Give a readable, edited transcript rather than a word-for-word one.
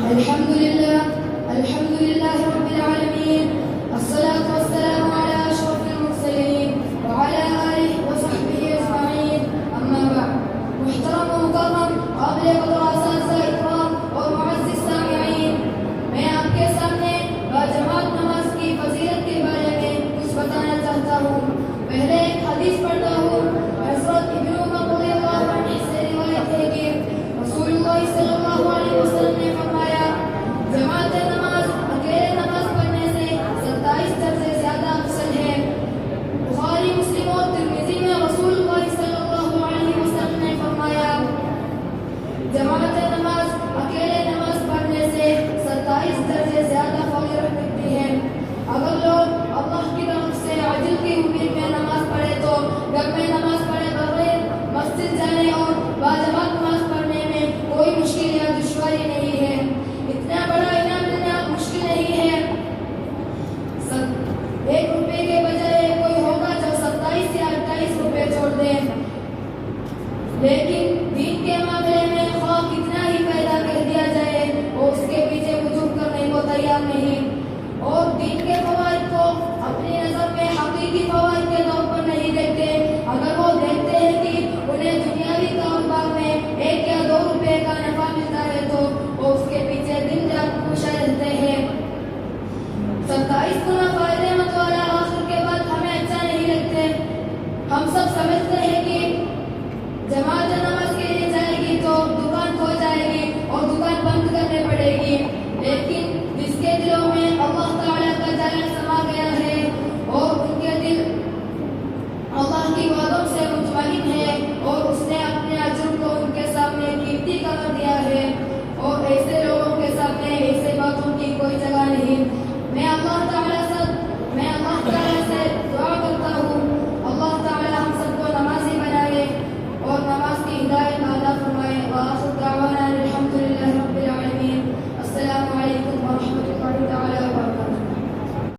अल्हम्दुलिल्लाह रब्बिल आलमीन अस्सलातु वस्सलामु अला अशरफिल मुरसलीन व अला आलिहि व सहबिहि अजमईन अम्मा बाद। मुहतरम व मुकर्रम काबिल क़दर असातिज़ा इकराम और मुअज़्ज़िज़ सामिईन, मैं आपके सामने बाजमात नमाज की फजीलत के बारे में कुछ बताना चाहता हूँ। पहले एक हदीस पढ़ता हूँ। हज़रत इब्न उमर रज़ियल्लाहु अन्हु से रिवायत है कि रसूलुल्लाह सल्लल्लाहु अलैहि वसल्लम ने फरमाया, जमात नमाज अकेले नमाज पढ़ने से 27 दर्जे ज्यादा अफजल है। बुखारी, मुस्लिम और तिर्मिज़ी में रसूलुल्लाह सल्लल्लाहु अलैहि वसल्लम ने फरमाया, जमात नमाज अकेले नमाज पढ़ने से 27 दर्जे ज्यादा फजीलत रखती है। अगर लोग अल्लाह की तरफ से अजर की उम्मीद में नमाज पढ़े तो घर में नमाज पढ़े बगैर मस्जिद जाने और बाजमात नमाज पढ़ने में कोई मुश्किल या दुश्वारी नहीं है। इतना बड़ा इनाम मिलना मुश्किल नहीं है। 1 रुपए के बजाय कोई होगा जो 27 या 28 रुपए छोड़ दे। लेकिन दीन के मामले में खौफ कितना ही पैदा कर दिया जाए और उसके पीछे वजूद करने को तैयार नहीं, और दीन के फवाइद को अपनी नजर में हकीकी फवाइद के तौर पर नहीं देखते। अगर वो देखते हैं कि उन्हें दुनियावी कारोबार में 1 या 2 रुपए का नफा मिलता है तो वो उसके पीछे दिन रात खुश रहते हैं। 27 गुना फायदेमंद वाला आखिर के बाद हमें अच्छा नहीं लगते। हम सब समझते हैं कि जमात नमाज के लिए जाएगी तो दुकान खो जाएगी और दुकान बंद करनी पड़ेगी।